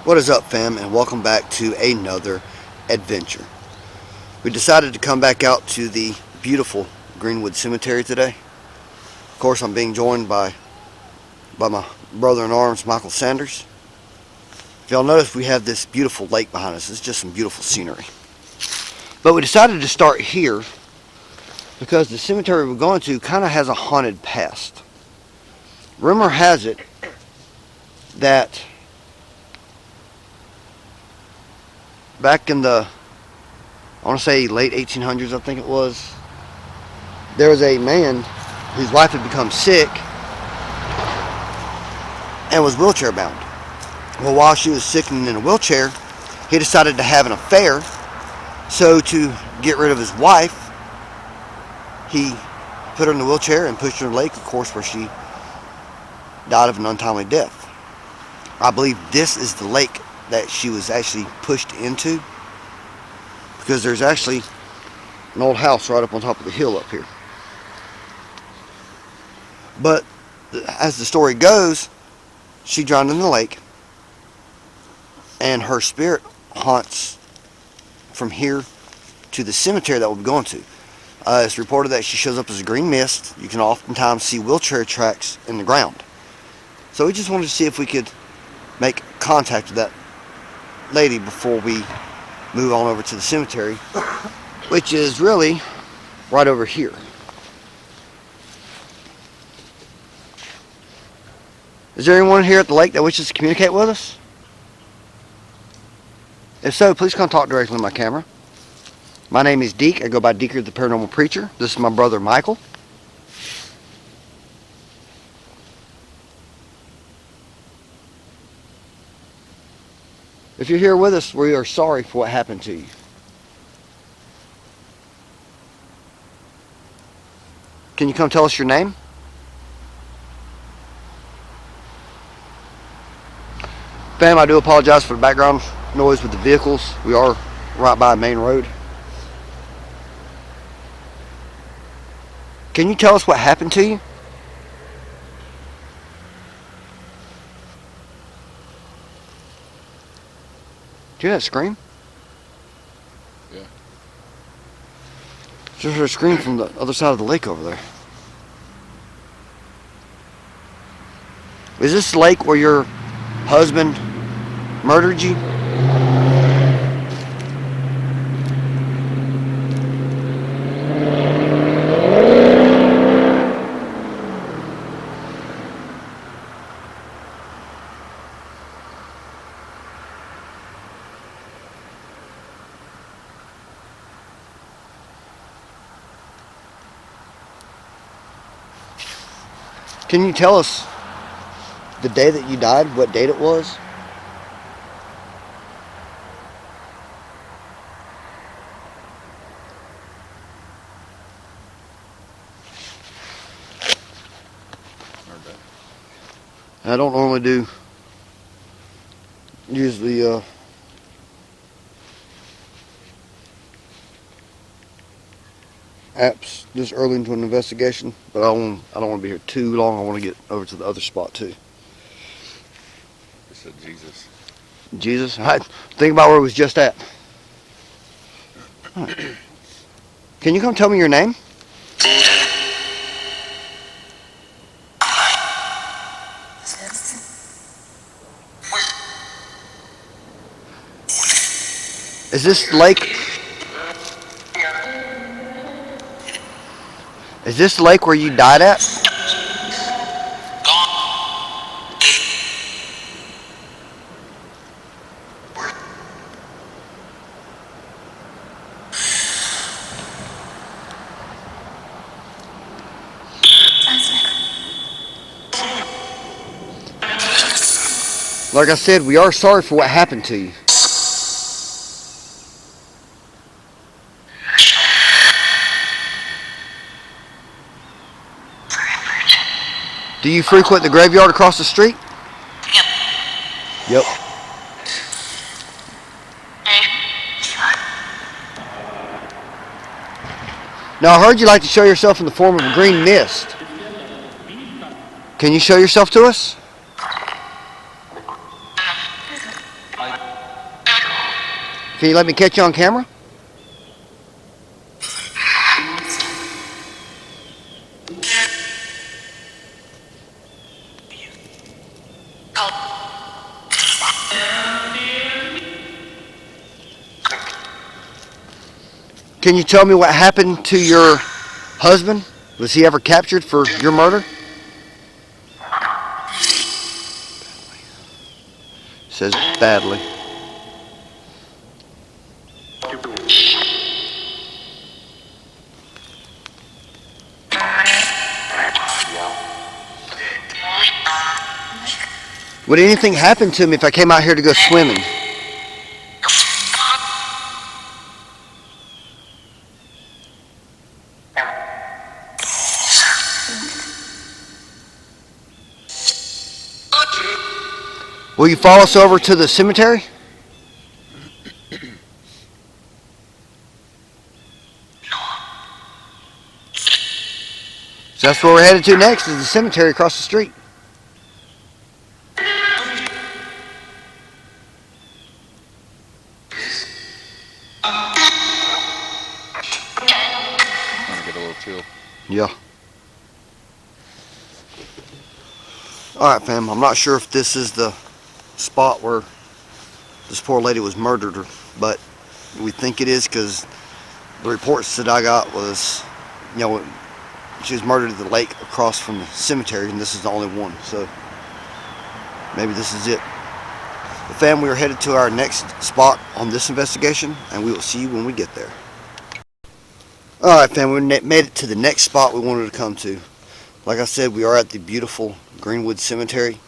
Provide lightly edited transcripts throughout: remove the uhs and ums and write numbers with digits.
What is up, fam, and welcome back to another adventure. We decided to come back out to the beautiful Greenwood Cemetery today. Of course, I'm being joined by my brother-in-arms, Michael Sanders. If y'all notice, we have this beautiful lake behind us. It's just some beautiful scenery. But we decided to start here because the cemetery we're going to kind of has a haunted past. Rumor has it that back in the, I want to say late 1800s, I think it was, there was a man whose wife had become sick and was wheelchair bound. Well, while she was sick and in a wheelchair, he decided to have an affair. So to get rid of his wife, he put her in the wheelchair and pushed her in the lake, of course, where she died of an untimely death. I believe this is the lake that she was actually pushed into, because there's actually an old house right up on top of the hill up here. But as the story goes, she drowned in the lake, and her spirit haunts from here to the cemetery that we'll be going to. It's reported that she shows up as a green mist. You can oftentimes see wheelchair tracks in the ground. So we just wanted to see if we could make contact with that lady before we move on over to the cemetery, which is really right over here. Is there anyone here at the lake that wishes to communicate with us? If so, please come talk directly to my camera. My name is Deke. I go by Deeker the Paranormal Preacher. This is my brother Michael. If you're here with us, we are sorry for what happened to you. Can you come tell us your name? Fam, I do apologize for the background noise with the vehicles. We are right by a main road. Can you tell us what happened to you? Did you hear that scream? Yeah. Just heard a scream from the other side of the lake over there. Is this the lake where your husband murdered you? Can you tell us the day that you died, what date it was? I don't normally use the apps this early into an investigation, but I don't want to be here too long. I want to get over to the other spot too. It said Jesus. Jesus? Think about where it was just at. Right. Can you come tell me your name? Is this lake? Is this the lake where you died at? Like I said, we are sorry for what happened to you. Do you frequent the graveyard across the street? Yep. Now, I heard you like to show yourself in the form of a green mist. Can you show yourself to us? Can you let me catch you on camera? Can you tell me what happened to your husband? Was he ever captured for your murder? Says badly. Would anything happen to me if I came out here to go swimming? Will you follow us over to the cemetery? So that's where we're headed to next, is the cemetery across the street. Trying to get a little chill. Yeah. Alright, fam, I'm not sure if this is the spot where this poor lady was murdered, but we think it is because the reports that I got was, she was murdered at the lake across from the cemetery, and this is the only one, so maybe this is it. But fam, we are headed to our next spot on this investigation, and we will see you when we get there. Alright, fam, we made it to the next spot we wanted to come to. Like I said, we are at the beautiful Greenwood Cemetery.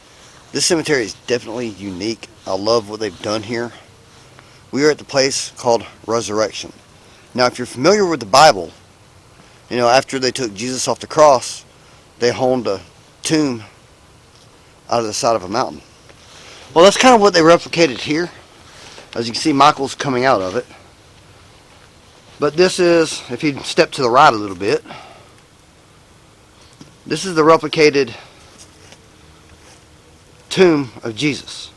This cemetery is definitely unique. I love what they've done here. We are at the place called Resurrection. Now, if you're familiar with the Bible, after they took Jesus off the cross, they honed a tomb out of the side of a mountain. Well, that's kind of what they replicated here. As you can see, Michael's coming out of it. But this is, if you step to the right a little bit, this is the replicated tomb of Jesus.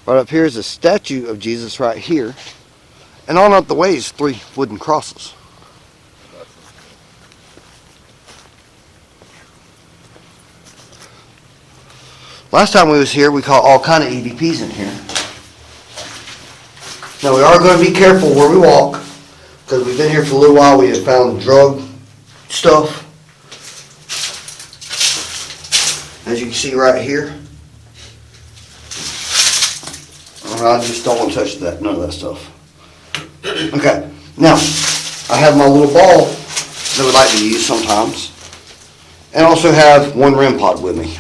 Right up here is a statue of Jesus right here. And on up the way is 3 wooden crosses. Last time we was here, we caught all kind of EVPs in here. Now we are going to be careful where we walk, because we've been here for a little while. We have found drug stuff, as you can see right here. I just don't want to touch that, none of that stuff. Okay, now I have my little ball that we like to use sometimes, and also have one REM pod with me.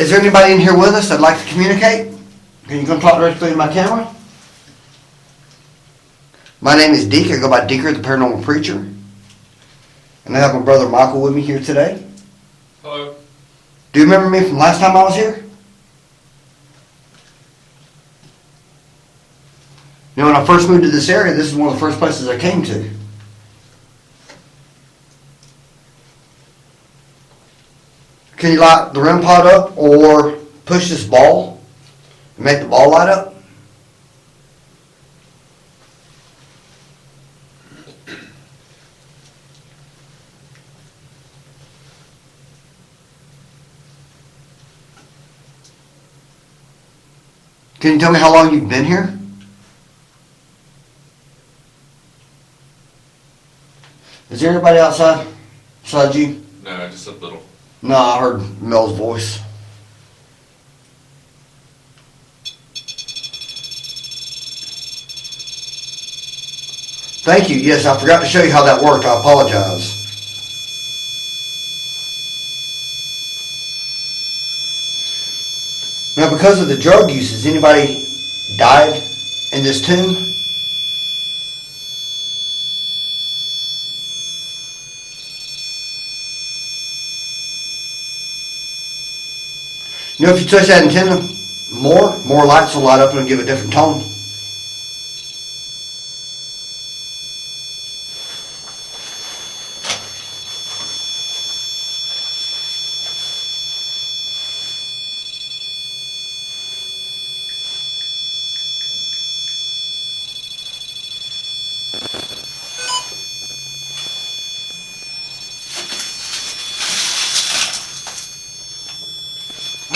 Is there anybody in here with us that'd like to communicate? Can you come talk directly to my camera? My name is Deke. I go by Deeker, the Paranormal Preacher. And I have my brother Michael with me here today. Hello. Do you remember me from last time I was here? When I first moved to this area, this is one of the first places I came to. Can you light the REM pod up or push this ball and make the ball light up? Can you tell me how long you've been here? Is there anybody outside besides you? No, just a little. No, I heard Mel's voice. Thank you. Yes, I forgot to show you how that worked. I apologize. Now, because of the drug use, has anybody died in this tomb? If you touch that antenna more lights will light up and it'll give a different tone.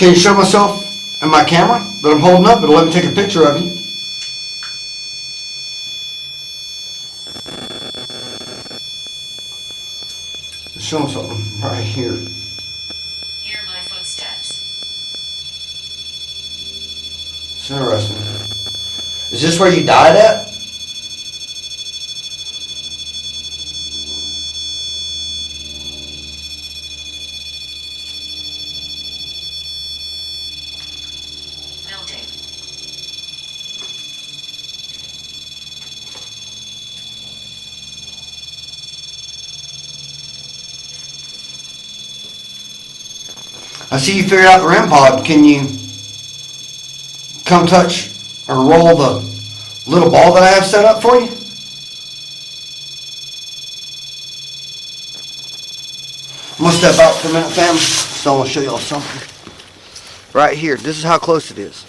Can you show myself and my camera that I'm holding up? It'll let me take a picture of you. Show them something right here. Hear my footsteps. It's interesting. Is this where you died at? Building. I see you figured out the REM pod. Can you come touch or roll the little ball that I have set up for you? I'm gonna step out for a minute, fam. So I want to show y'all something. Right here, this is how close it is.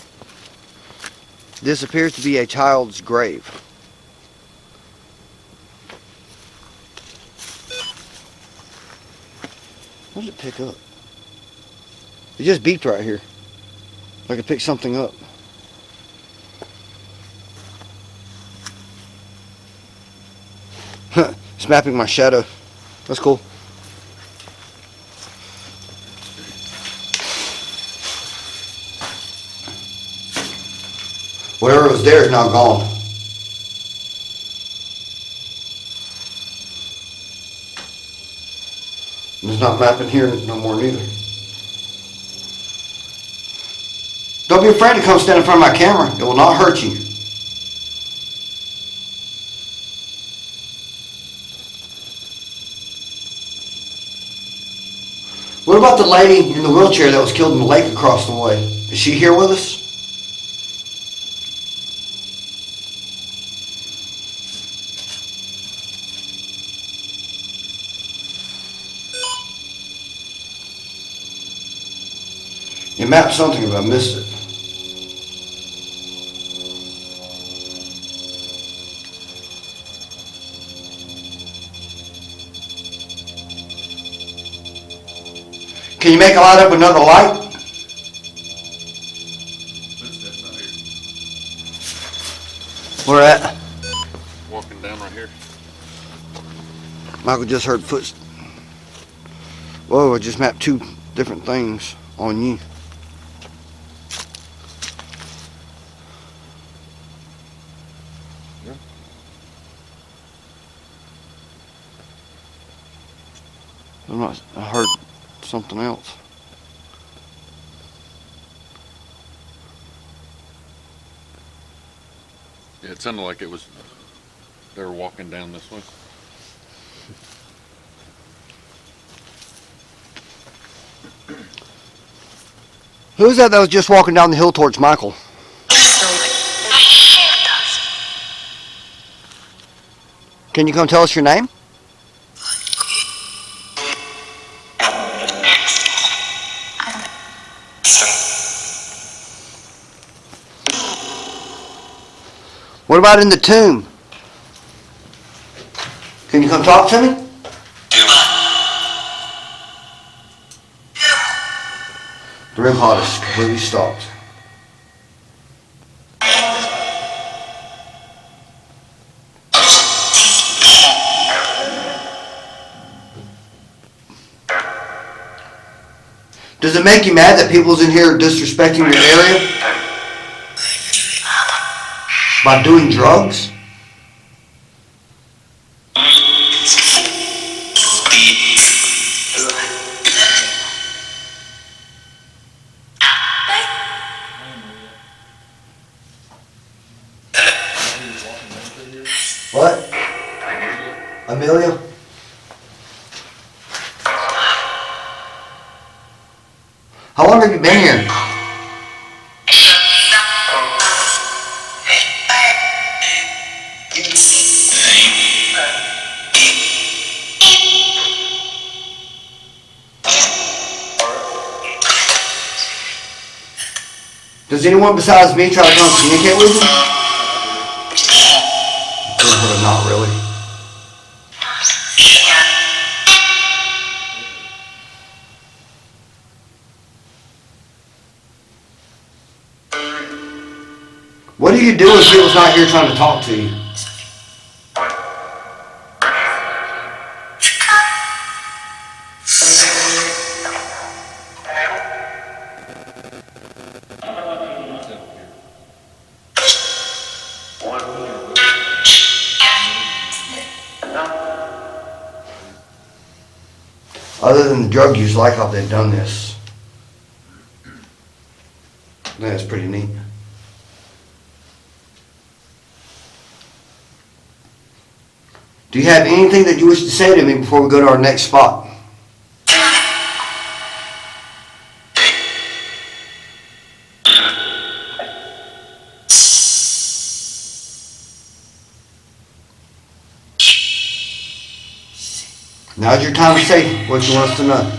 This appears to be a child's grave. What did it pick up? It just beeped right here. Like it picked something up. It's mapping my shadow. That's cool. Whatever was there is now gone. And it's not mapping here no more neither. Don't be afraid to come stand in front of my camera. It will not hurt you. What about the lady in the wheelchair that was killed in the lake across the way? Is she here with us? You mapped something, but I missed it. Can you make a light up another light? Footsteps out here. Where at? Walking down right here. Michael just heard footsteps. Whoa, I just mapped two different things on you. Yeah. I heard something else. Yeah, it sounded like they were walking down this way. Who's that was just walking down the hill towards Michael? Can you come tell us your name? What about in the tomb? Can you come talk to me? The REM pod is completely stopped. Does it make you mad that people's in here disrespecting your area by doing drugs? What? Amelia? How long have you been here? Does anyone besides me try to come communicate with you? Not really. What do you do if people's not here trying to talk to you? Other than the drug use, I like how they've done this. I think that's pretty neat. Do you have anything that you wish to say to me before we go to our next spot? Now's your time to say what you want us to know.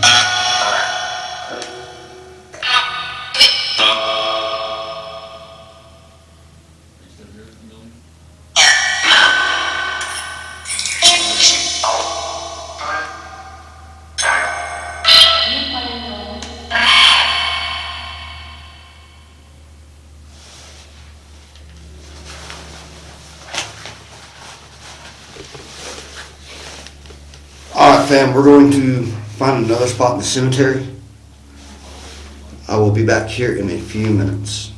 Alright fam, we're going to find another spot in the cemetery. I will be back here in a few minutes.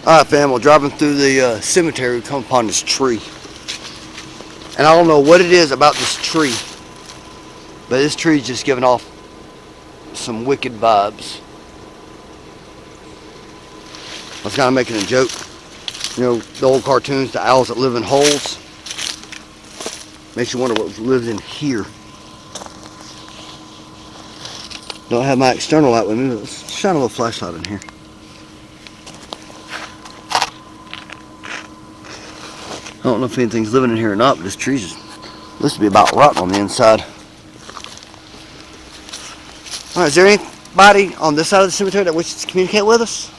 Alright fam, we're driving through the cemetery. We come upon this tree. And I don't know what it is about this tree, but this tree is just giving off some wicked vibes. I was kind of making a joke. You know, the old cartoons, the owls that live in holes. Makes you wonder what lives in here. Don't have my external light with me, but let's shine a little flashlight in here. I don't know if anything's living in here or not, but this tree's looks to be about rotten on the inside. Alright, is there anybody on this side of the cemetery that wishes to communicate with us?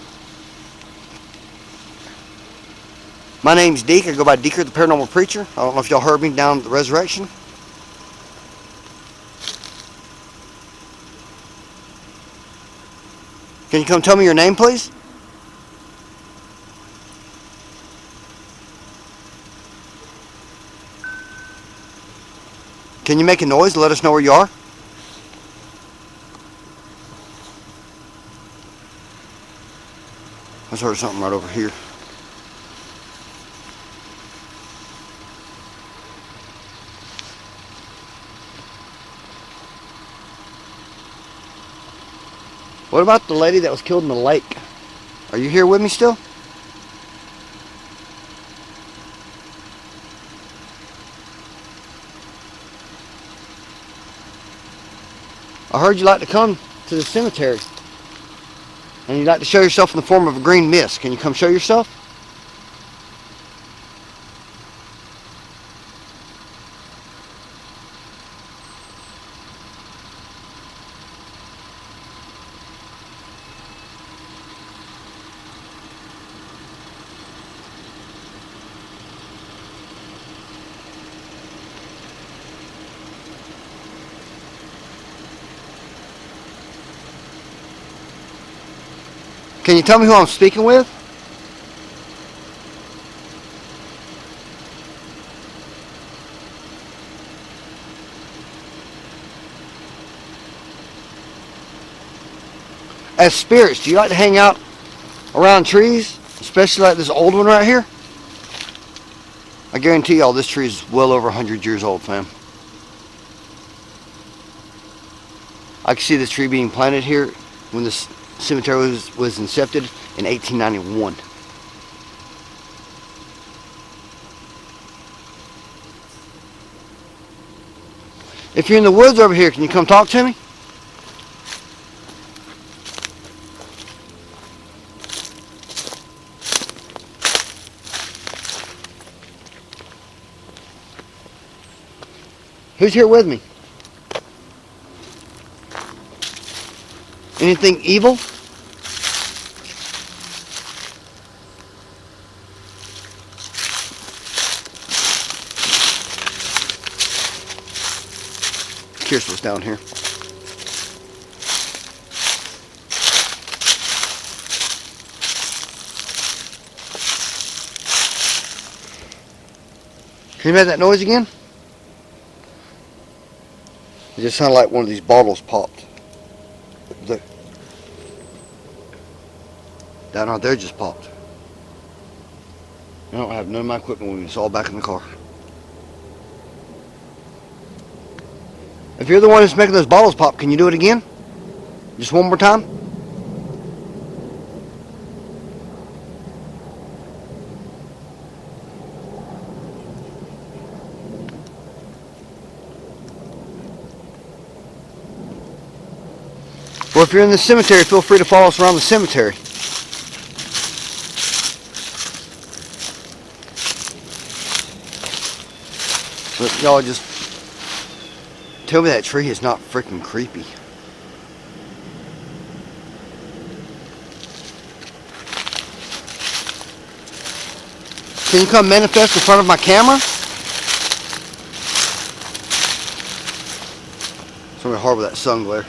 My name's Deke. I go by Deeker the Paranormal Preacher. I don't know if y'all heard me down at the Resurrection. Can you come tell me your name, please? Can you make a noise to let us know where you are? I just heard something right over here. What about the lady that was killed in the lake? Are you here with me still? I heard you like to come to the cemetery. And you like to show yourself in the form of a green mist. Can you come show yourself? Can you tell me who I'm speaking with? As spirits, do you like to hang out around trees? Especially like this old one right here? I guarantee y'all this tree is well over 100 years old, fam. I can see this tree being planted here when this cemetery was incepted in 1891. If you're in the woods over here, can you come talk to me? Who's here with me? Anything evil? Curious what's down here. Can you make that noise again? It just sounded like one of these bottles popped. Look. Down out there just popped. I don't have none of my equipment with me. It's all back in the car. If you're the one that's making those bottles pop, can you do it again? Just one more time? Well, if you're in the cemetery, feel free to follow us around the cemetery. But y'all just tell me that tree is not freaking creepy. Can you come manifest in front of my camera? It's really hard with that sun glare.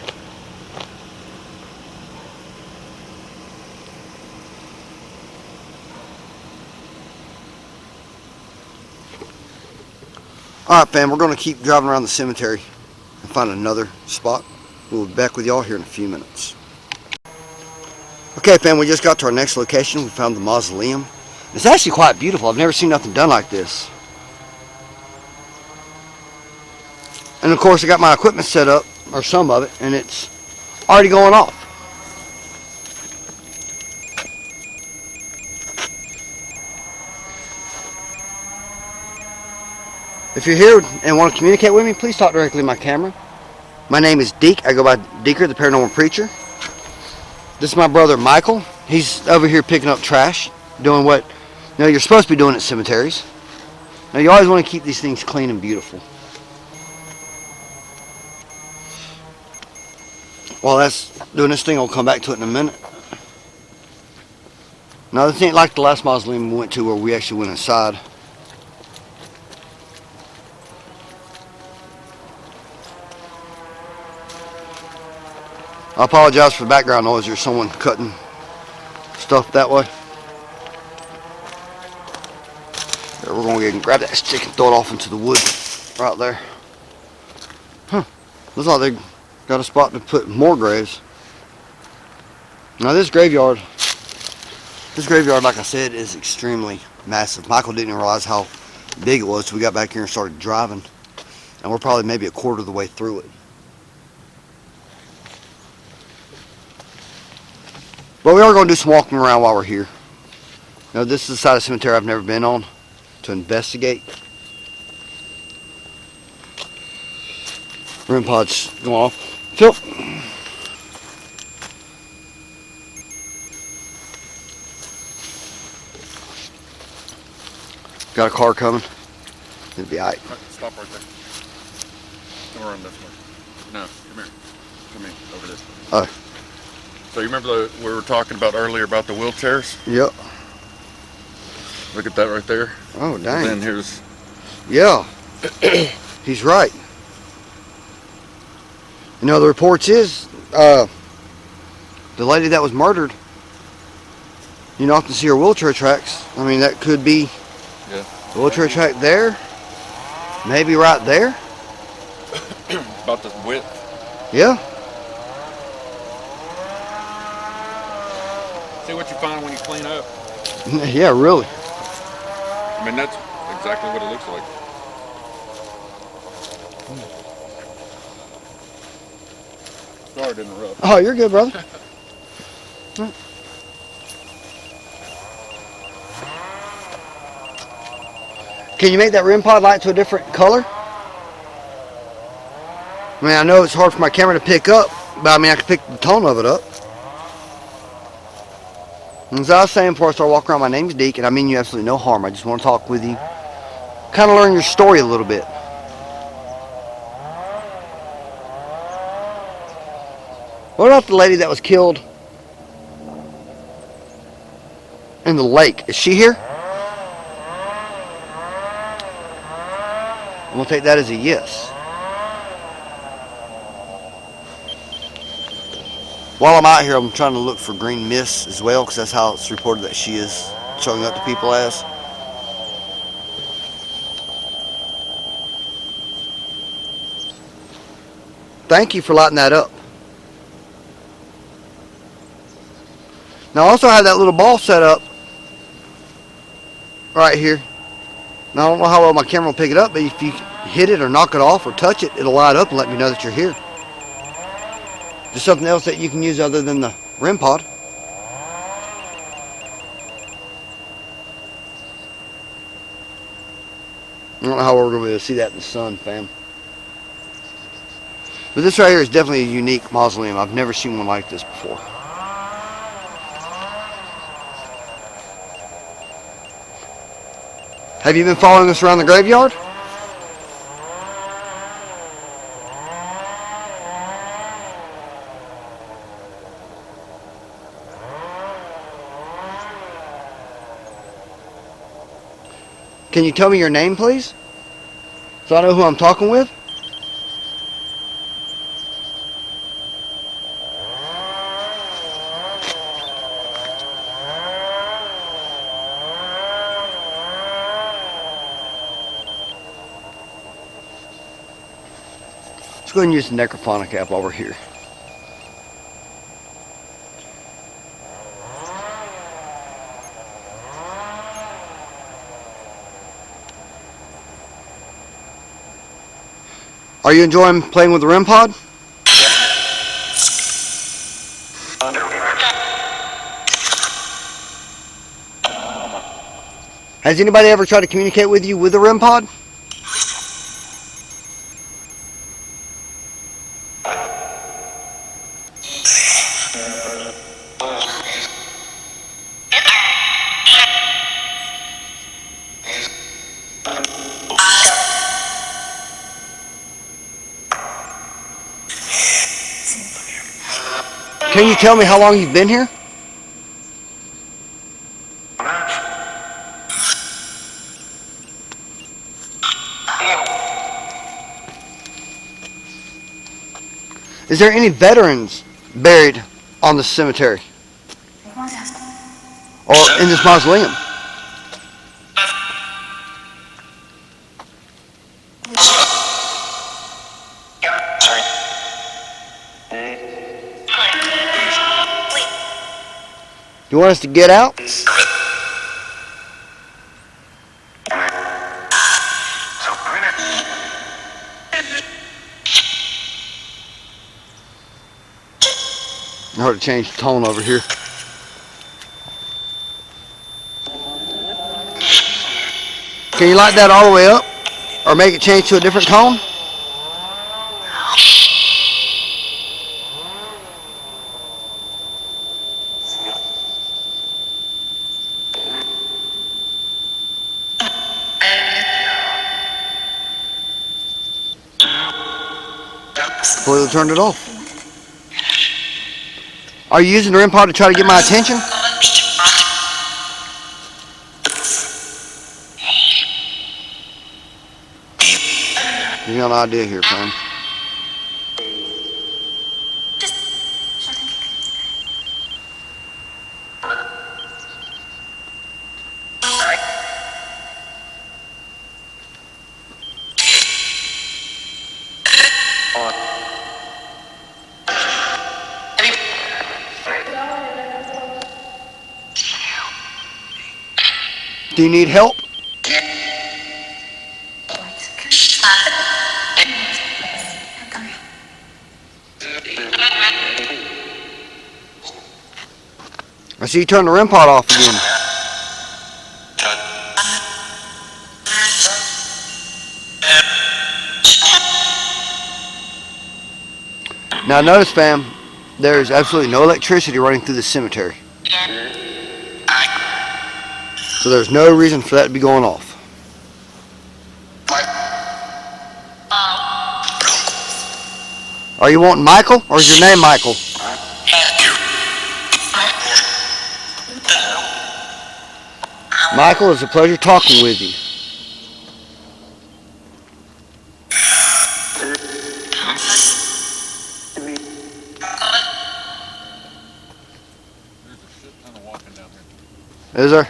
Alright fam, we're going to keep driving around the cemetery and find another spot. We'll be back with y'all here in a few minutes. Okay fam, we just got to our next location. We found the mausoleum. It's actually quite beautiful. I've never seen nothing done like this. And of course I got my equipment set up, or some of it, and it's already going off. If you're here and want to communicate with me, please talk directly to my camera. My name is Deke. I go by Deeker, the Paranormal Preacher. This is my brother Michael. He's over here picking up trash, doing what you're supposed to be doing at cemeteries. Now you always want to keep these things clean and beautiful. While that's doing this thing, I'll come back to it in a minute. Now this ain't like the last mausoleum we went to where we actually went inside. I apologize for the background noise. There's someone cutting stuff that way. There, we're going to go ahead and grab that stick and throw it off into the wood right there. Huh. Looks like they got a spot to put more graves. Now this graveyard, like I said, is extremely massive. Michael didn't realize how big it was until we got back here and started driving. And we're probably maybe a quarter of the way through it. But we are going to do some walking around while we're here. Now this is the side of the cemetery I've never been on to investigate. REM pod's going off. Phil. Got a car coming. It'll be alright. Stop right there. Don't run this way. No, come here. Come here, over this way. Oh. So you remember we were talking about earlier about the wheelchairs? Yep. Look at that right there. Oh, dang. And then here's... Yeah. He's right. You know, the reports is, the lady that was murdered, you can often see her wheelchair tracks. I mean, that could be the wheelchair track there. Maybe right there. About the width. Yeah. See what you find when you clean up. Yeah, really. I mean, that's exactly what it looks like. Sorry to interrupt. Oh, you're good, brother. Can you make that REM pod light to a different color? I mean, I know it's hard for my camera to pick up, but I mean, I can pick the tone of it up. And as I was saying before I start walking around, my name's Deke, and I mean you absolutely no harm. I just want to talk with you. Kind of learn your story a little bit. What about the lady that was killed in the lake? Is she here? I'm going to take that as a yes. While I'm out here, I'm trying to look for green mist as well, because that's how it's reported that she is showing up to people as. thank you for lighting that up. Now I also have that little ball set up right here. Now I don't know how well my camera will pick it up, but if you hit it or knock it off or touch it, it'll light up and let me know that you're here. Just something else that you can use other than the REM pod. I don't know how we're going to be able to see that in the sun, fam. But this right here is definitely a unique mausoleum. I've never seen one like this before. Have you been following us around the graveyard? Can you tell me your name, please? So I know who I'm talking with? Let's go ahead and use the necrophonic app while we're here. Are you enjoying playing with the REM pod? Has anybody ever tried to communicate with you with the REM pod? Can you tell me how long you've been here? Is there any veterans buried on the cemetery? Or in this mausoleum? You want us to get out? I heard it change the tone over here. Can you light that all the way up? Or make it change to a different tone? Completely turned it off. Are you using the REM pod to try to get my attention? You got an idea here, fam. Do you need help? I see you turn the REM pod off again. Now notice, fam, there's absolutely no electricity running through the cemetery. So there's no reason for that to be going off. Are you wanting Michael, or is your name Michael? Michael, it's a pleasure talking with you. There's a shit ton of walking down here. Is there?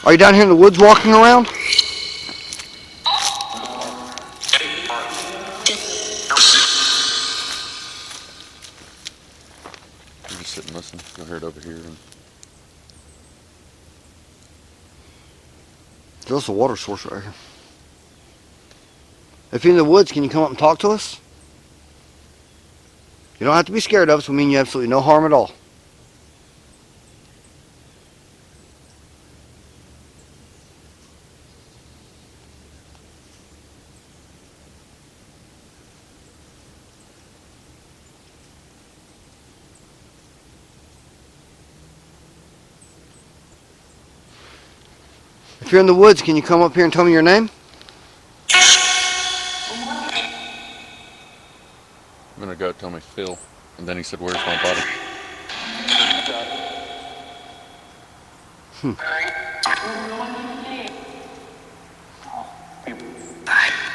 Are you down here in the woods walking around? You'll hear it over here. And There's a water source right here. If you're in the woods, can you come up and talk to us? You don't have to be scared of us. We mean you absolutely no harm at all. If you're in the woods, can you come up here and tell me your name? I'm gonna go tell me Phil, and then he said, "Where's my body?"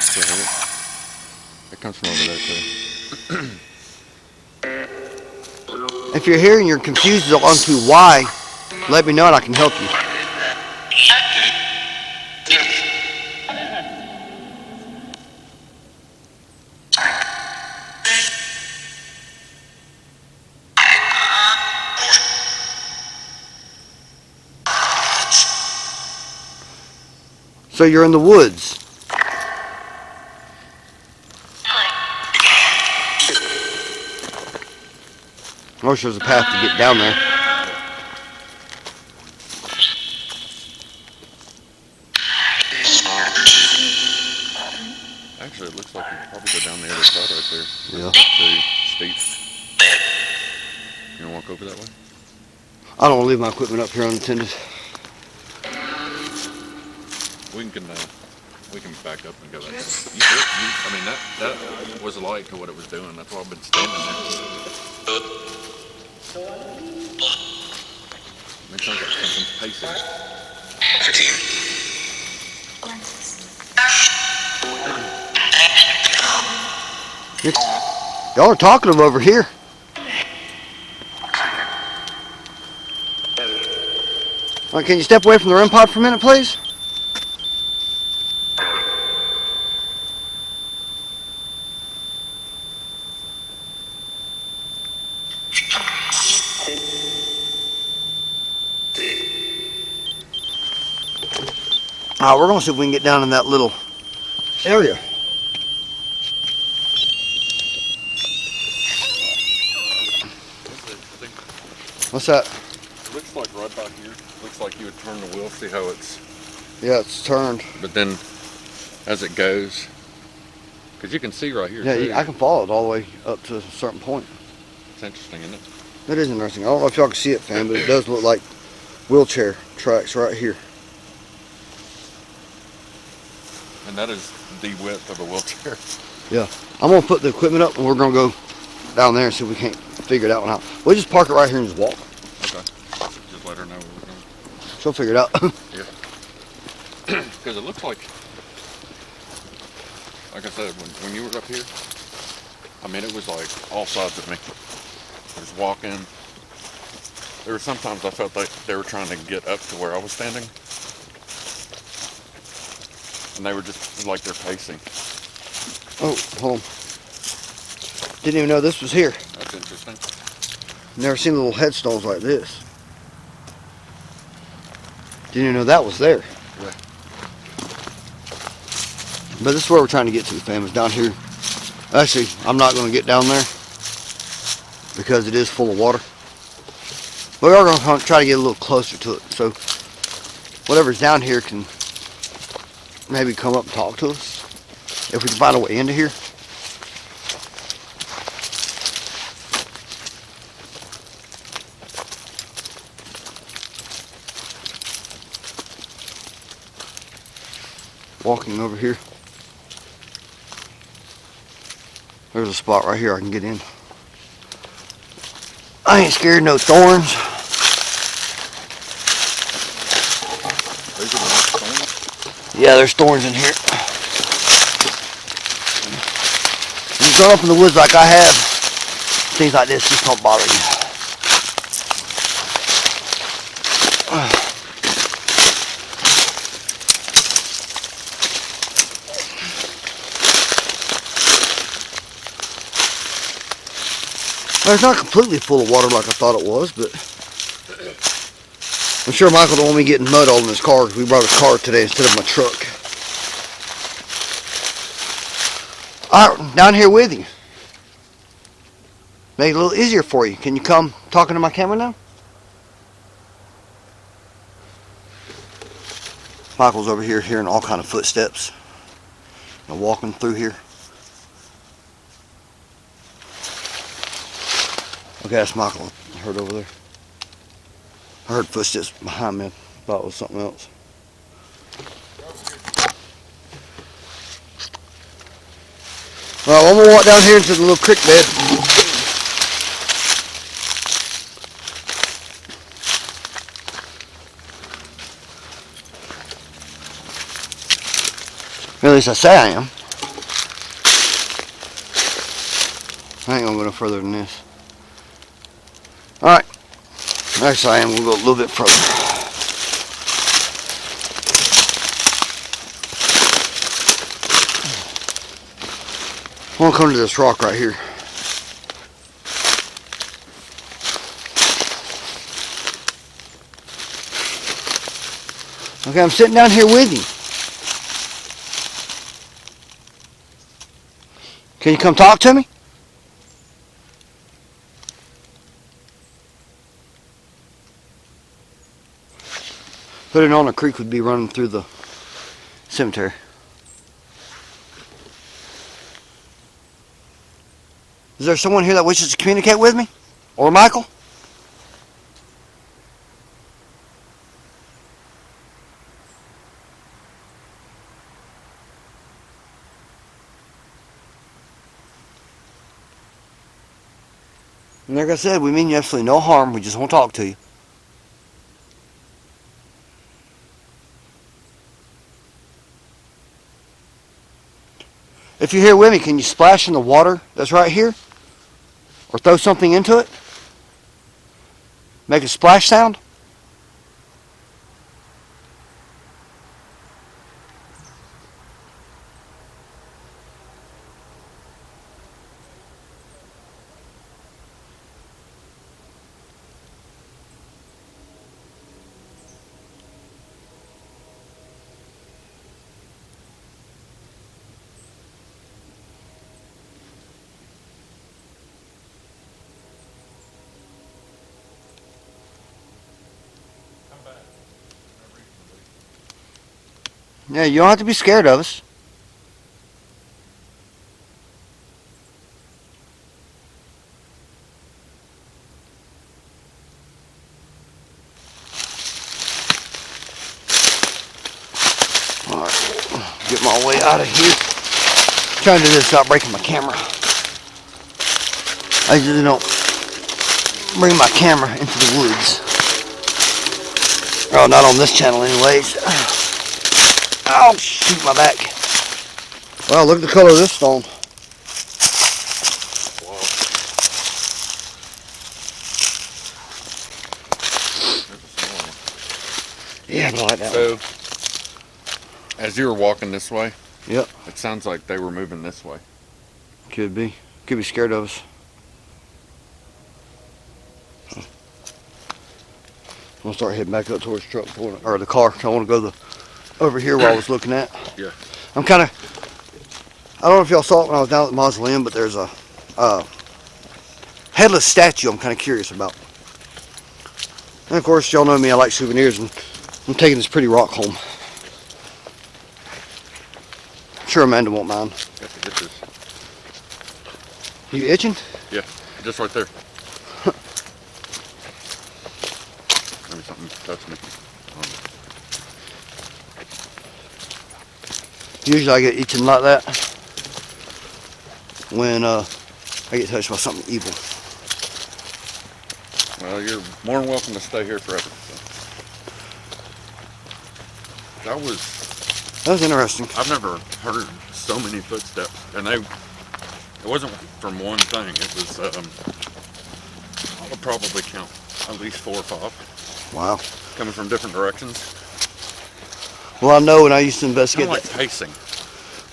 So it comes from over there too. If you're here and you're confused on to why, let me know and I can help you. So you're in the woods. I wish there was a path to get down there. Actually, it looks like you could probably go down the other side right there. Yeah. It's pretty steep. You wanna walk over that way? I don't want to leave my equipment up here unattended. We can back up and go back. I mean, that was a light to what it was doing. That's why I've been standing there. It sounds like something's pacing. Y'all are talkative over here. All right, can you step away from the REM pod for a minute, please? All right, we're gonna see if we can get down in that little area. What's that? It looks like right about here. Looks like you would turn the wheel, see how it's. Yeah, it's turned. But then, as it goes, because you can see right here. Yeah, too. I can follow it all the way up to a certain point. It's interesting, isn't it? It is interesting. I don't know if y'all can see it, fam, but it does look like wheelchair tracks right here. And that is the width of a wheelchair. Yeah. I'm going to put the equipment up and we're going to go down there and see if we can't figure it out. We'll just park it right here and just walk. Okay. Just let her know where we're going. She'll figure it out. Yeah. Because it looks like I said, when you were up here, I mean, it was like all sides of me. I was walking. There were sometimes I felt like they were trying to get up to where I was standing. And they were just like they're pacing. Oh, hold on. Didn't even know this was here. That's interesting. Never seen little headstones like this. Didn't even know that was there. Yeah. But this is where we're trying to get to, fam, is down here. Actually, I'm not going to get down there because it is full of water. We are going to try to get a little closer to it. So whatever's down here can maybe come up and talk to us. If we can find a way into here. Walking over here. There's a spot right here I can get in. I ain't scared of no thorns. Those are the nice thorns. Yeah, there's thorns in here. When you grow up in the woods like I have, things like this just don't bother you. It's not completely full of water like I thought it was, but I'm sure Michael don't want me getting mud all in his car because we brought his car today instead of my truck. Alright, down here with you. Make it a little easier for you. Can you come talking to my camera now? Michael's over here hearing all kind of footsteps and walking through here. Okay, that's Michael. I heard over there. I heard footsteps behind me. I thought it was something else. Alright, well, I'm gonna walk down here into the little creek bed. At least I say I am. I ain't gonna go no further than this. Alright. Actually, I am gonna go a little bit further. I'm gonna come to this rock right here. Okay, I'm sitting down here with you. Can you come talk to me? Putting on a creek would be running through the cemetery. Is there someone here that wishes to communicate with me? Or Michael? And like I said, we mean you absolutely no harm. We just want to talk to you. If you're here with me, can you splash in the water that's right here? Or throw something into it? Make a splash sound? Yeah, you don't have to be scared of us. Alright, get my way out of here. Trying to do this without breaking my camera. I usually don't bring my camera into the woods. Oh, not on this channel anyways. Oh, shoot my back. Wow, look at the color of this stone. Wow. Yeah, I like that So, one. as you were walking this way, Yep, it sounds like they were moving this way. could be. Could be scared of us. I'm gonna start heading back up towards the truck or the car. I want to go over here where I was looking at. Yeah. I'm kind of. I don't know if y'all saw it when I was down at the mausoleum, but there's a headless statue I'm kind of curious about. And of course, y'all know me. I like souvenirs, and I'm taking this pretty rock home. I'm sure Amanda won't mind. This is, You itching? yeah, just right there. Maybe something touched me. Usually I get itching like that when I get touched by something evil. Well, you're more than welcome to stay here forever. So. That was interesting. I've never heard so many footsteps, and it wasn't from one thing. It was I would probably count at least 4 or 5 Wow. coming from different directions. Well, I know when I used to Kind investigate of like pacing.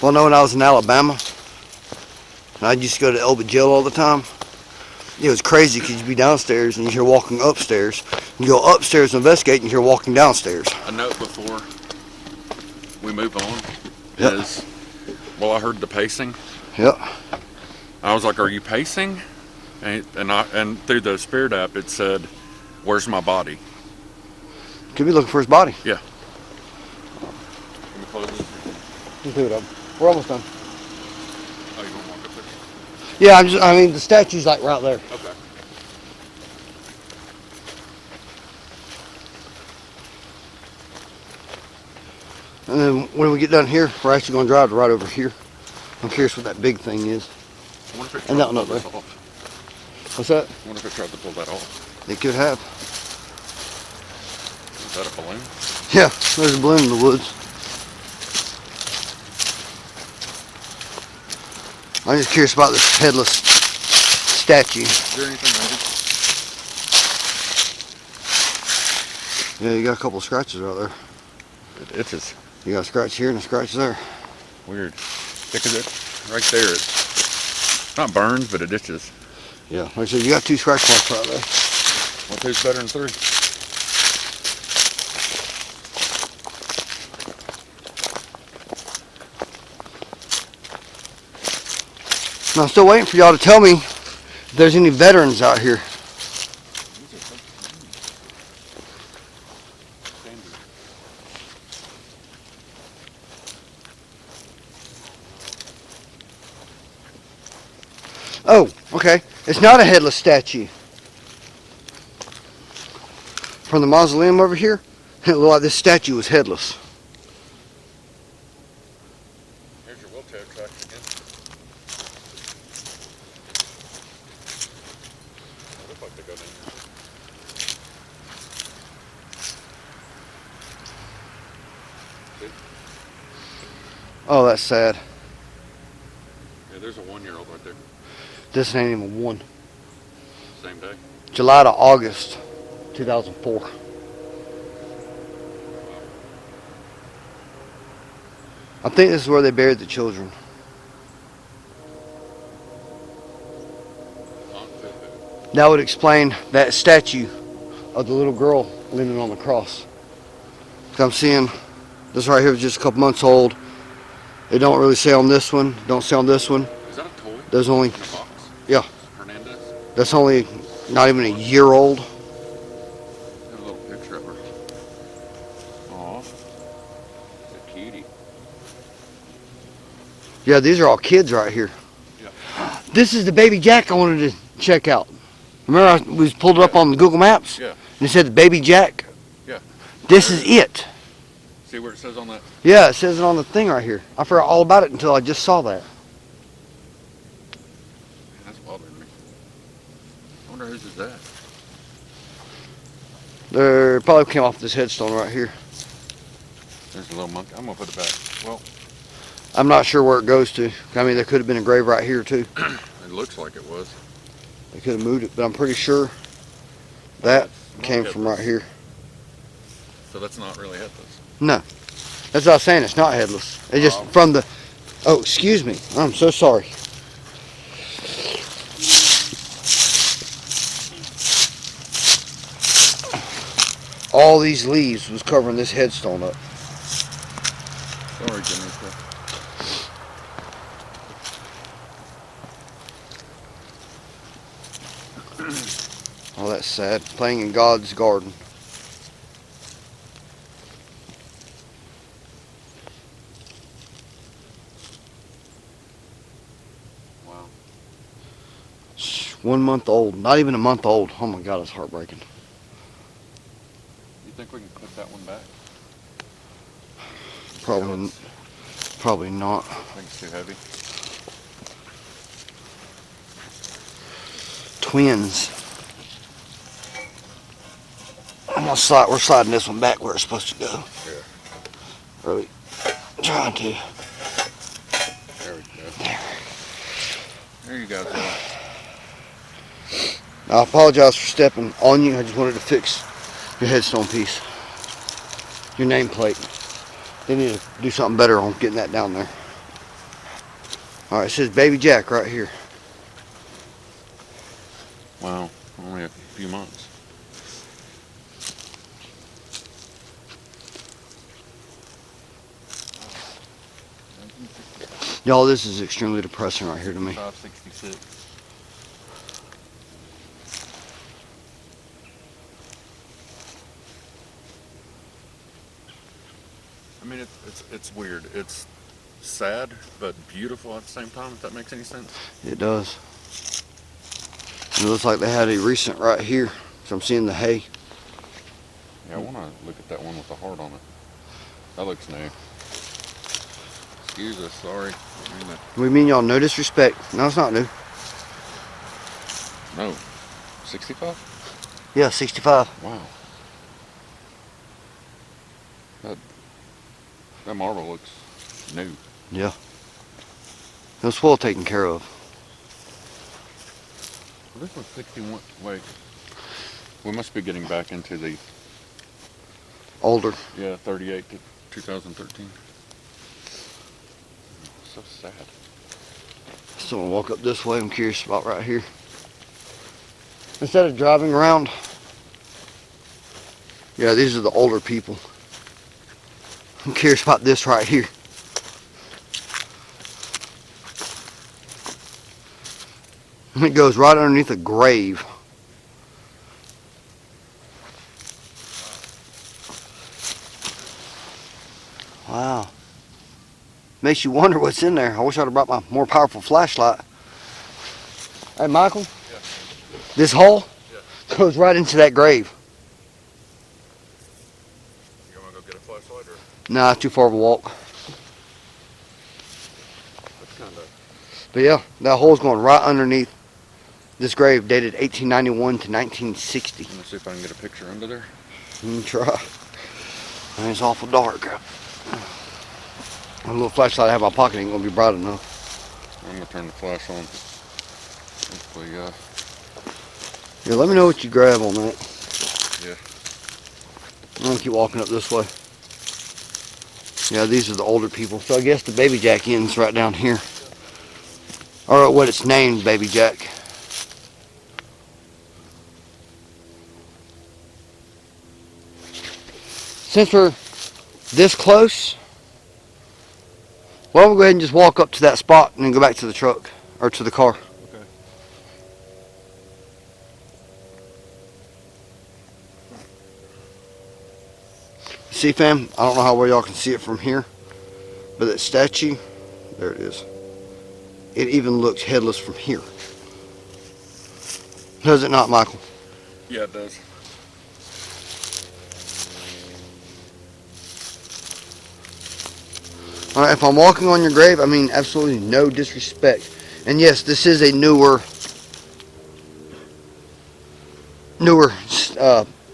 Well, I know when I was in Alabama, and I used to go to Elba Jail all the time. it was crazy because you'd be downstairs and you hear walking upstairs. You go upstairs to investigate and you hear walking downstairs. A note before we move on Yep. is, well, I heard the pacing. Yep. I was like, "Are you pacing?" And through the Spirit app, it said, "Where's my body?" Could be looking for his body. Yeah. Can we close this? Just do it up. We're almost done. Oh, you don't walk up there? Yeah, I mean, the statue's like right there. Okay. And then when we get done here, we're actually going to drive right over here. I'm curious what that big thing is. I wonder if it And tried that to one pull up this there. off. What's that? I wonder if it tried to pull that off. It could have. Is that a balloon? Yeah, there's a balloon in the woods. I'm just curious about this headless statue. Is there anything under? Yeah, you got a couple of scratches right there. It itches. You got a scratch here and a scratch there. Weird. Yeah, 'cause it right there. It's not burned, but it itches. Yeah, like I said, you got 2 scratch marks right there. Well, 2's better than 3. And I'm still waiting for y'all to tell me if there's any veterans out here. Oh, okay. It's not a headless statue. From the mausoleum over here, it looked like this statue was headless. Here's your wheelchair track again. It looks like they go down here. Oh, that's sad. Yeah, there's a 1-year-old right there. This ain't even one. Same day. July to August 2004. I think this is where they buried the children. That would explain that statue of the little girl leaning on the cross. 'Cause I'm seeing this right here was just a couple months old. It don't really say on this one. Don't say on this one. Is that a toy? There's only, In a box? yeah, Hernandez? that's only not even a year old. Have a little picture of her. Aw. It's a cutie. Yeah, these are all kids right here. Yeah. This is the baby Jack I wanted to check out. Remember we pulled it up on the Google Maps? Yeah. And it said the baby Jack? Yeah. This is it. See where it says on that? Yeah, it says it on the thing right here. I forgot all about it until I just saw that. That's bothering me. I wonder whose is that? There probably came off this headstone right here. There's a little monkey. I'm gonna put it back. Well, I'm not sure where it goes to. I mean, there could have been a grave right here too. it looks like it was. They could have moved it, but I'm pretty sure that It's came not from right headless. here. So that's not really headless. No, that's what I was saying. It's not headless. It's just from the. Oh, excuse me. I'm so sorry. All these leaves was covering this headstone up. Sorry, Jennifer. Oh, that's sad. Playing in God's garden. Wow. 1 month old. Not even a month old. Oh my God, it's heartbreaking. You think we can put that one back? Probably not. I think it's too heavy. Twins. We're sliding this one back where it's supposed to go. Here. Really trying to. There we go. There. There you go. I apologize for stepping on you. I just wanted to fix your headstone piece. Your nameplate. They need to do something better on getting that down there. Alright, it says Baby Jack right here. Wow, only a few months. Y'all, this is extremely depressing right here to me. 566. I mean, it's weird. It's sad, but beautiful at the same time, if that makes any sense. It does. It looks like they had a recent right here. So I'm seeing the hay. Yeah, I want to look at that one with the heart on it. That looks new. Excuse us, sorry. I mean We mean y'all no disrespect. No, it's not new. no. 65? Yeah, 65. Wow. That marble looks new. Yeah. It was well taken care of. Well, this one's 61. Wait. We must be getting back into the, Older. 38 to 2013. So sad. So I'm gonna walk up this way. I'm curious about right here. Instead of driving around. Yeah, these are the older people. I'm curious about this right here. And it goes right underneath a grave. Wow. Makes you wonder what's in there. I wish I'd have brought my more powerful flashlight. Hey, Michael? Yeah. This hole Yeah. goes right into that grave. You want to go get a flashlight or? Nah, too far of a walk. That's kind of. But yeah, that hole's going right underneath this grave dated 1891 to 1960. Let me see if I can get a picture under there. Try. And it's awful dark. A little flashlight I have in my pocket ain't gonna be bright enough. I'm gonna turn the flash on. Hopefully, Yeah, let me know what you grab on that. Yeah. I'm gonna keep walking up this way. Yeah, these are the older people. So I guess the Baby Jack Inn's right down here. Or what it's named, Baby Jack. Since we're this close, well, we'll go ahead and just walk up to that spot and then go back to the truck, or to the car. Okay. See, fam, I don't know how well y'all can see it from here, but that statue, there it is. It even looks headless from here. Does it not, Michael? Yeah, it does. All right, if I'm walking on your grave, I mean absolutely no disrespect. And yes, this is a newer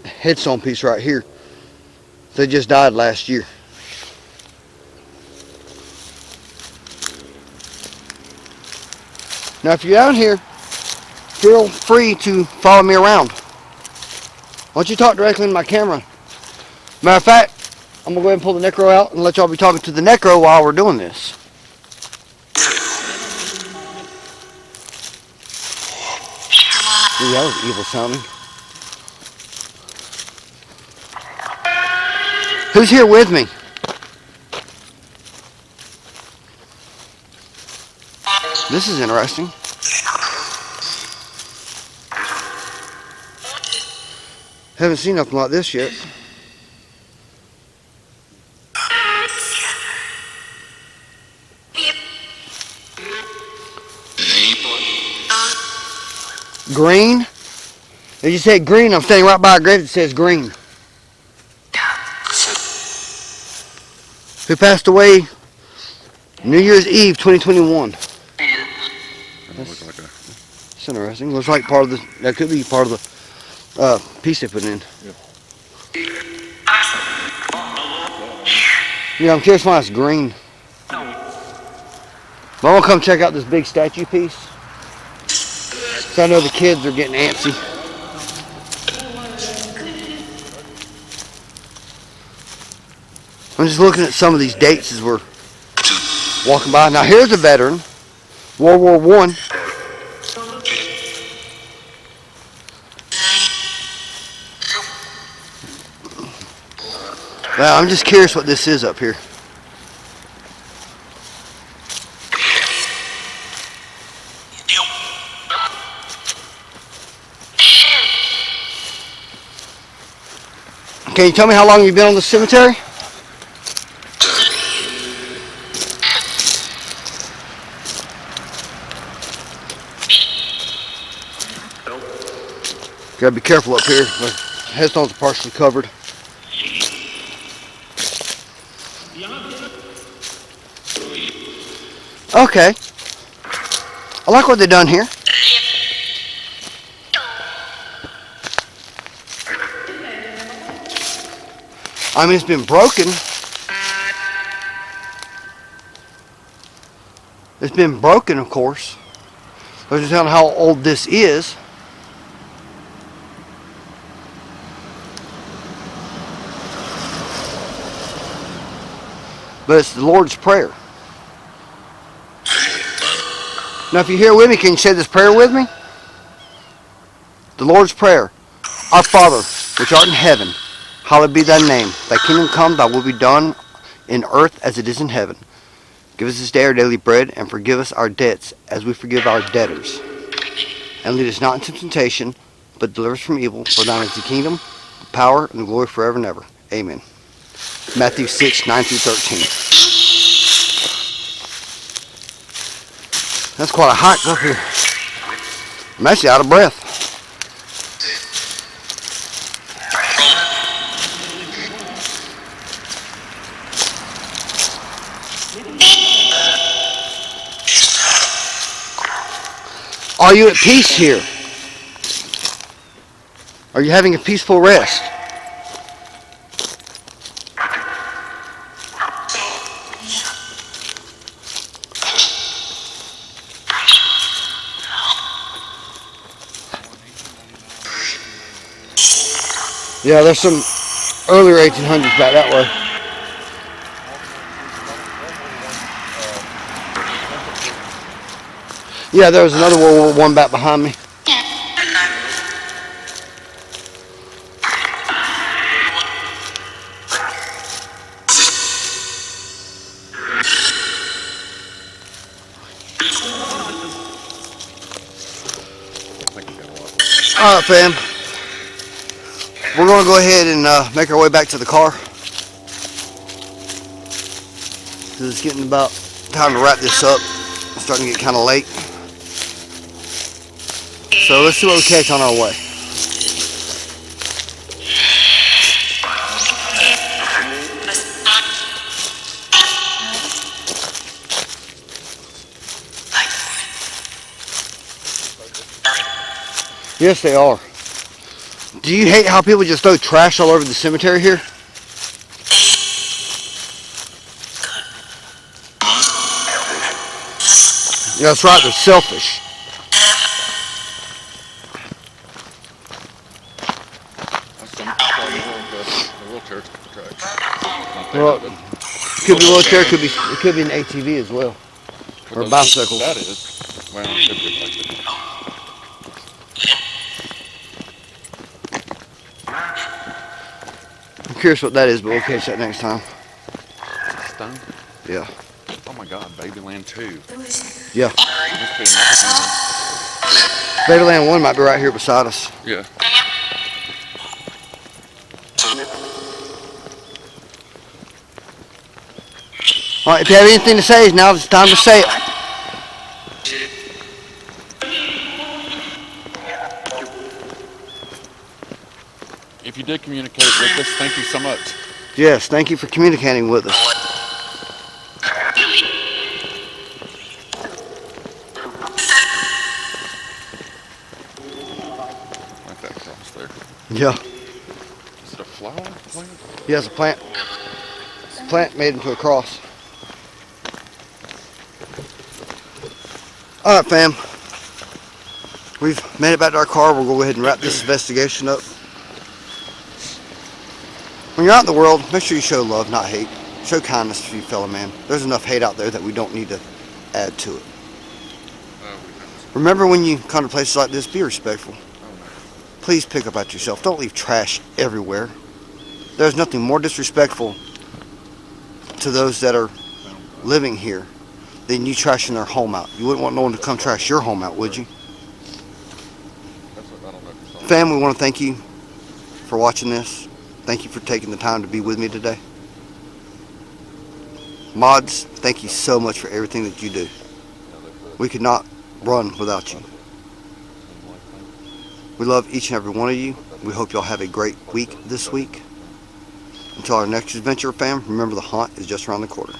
headstone piece right here. They just died last year. Now, if you're down here, feel free to follow me around. Why don't you talk directly in my camera? Matter of fact, I'm going to go ahead and pull the necro out and let y'all be talking to the necro while we're doing this. Ooh, that was evil sounding. Who's here with me? This is interesting. Haven't seen nothing like this yet. Green? If you say green, I'm standing right by a grave that says green. Who passed away New Year's Eve 2021. Looks like a. It's interesting. Looks like part of the, that could be part of the piece they put in. Yeah. Yeah, I'm curious why it's green. But I'm gonna come check out this big statue piece. So I know the kids are getting antsy. I'm just looking at some of these dates as we're walking by. Now here's a veteran, World War I. Well, I'm just curious what this is up here. Can you tell me how long you've been on the cemetery? Gotta be careful up here. The headstones are partially covered. Okay. I like what they've done here. I mean, it's been broken. It's been broken, of course. But just telling how old this is. But it's the Lord's Prayer. Now, if you're here with me, can you say this prayer with me? The Lord's Prayer. Our Father, which art in heaven, hallowed be thy name. Thy kingdom come, thy will be done in earth as it is in heaven. Give us this day our daily bread, and forgive us our debts as we forgive our debtors. And lead us not into temptation, but deliver us from evil. For thine is the kingdom, the power, and the glory forever and ever. Amen. Matthew 6, 9 through 13. That's quite a hike up here. I'm actually out of breath. Are you at peace here? Are you having a peaceful rest? Yeah, there's some earlier 1800s back that way. Yeah, there was another World War I back behind me. All right, fam. We're going to go ahead and make our way back to the car. Because it's getting about time to wrap this up. It's starting to get kind of late. So let's see what we catch on our way. Yes, they are. Do you hate how people just throw trash all over the cemetery here? Yeah, that's right, they're selfish. Well, could be a wheelchair, it could be an ATV as well. Or a bicycle. That is. Well, it could be like that. I'm curious what that is, but we'll catch that next time. Stone? Yeah. Oh my God, Babyland 2. Yeah. Must be another one. Babyland 1 might be right here beside us. Yeah. Alright, if you have anything to say, now's the time to say it. If you did communicate with us, thank you so much. Yes, thank you for communicating with us. Like that cross there. Yeah. Is it a flower plant? Yeah, it's a plant. Plant made into a cross. Alright, fam. We've made it back to our car. We'll go ahead and wrap this investigation up. When you're out in the world, make sure you show love, not hate. Show kindness to your fellow man. There's enough hate out there that we don't need to add to it. Remember, when you come to places like this, be respectful. Please pick up after yourself. Don't leave trash everywhere. There's nothing more disrespectful to those that are living here than you trashing their home out. You wouldn't want no one to come trash your home out, would you? That's what, I don't know if you saw. Fam, we want to thank you for watching this. Thank you for taking the time to be with me today. Mods, thank you so much for everything that you do. We could not run without you. We love each and every one of you. We hope y'all have a great week this week. Until our next adventure, fam, remember the hunt is just around the corner.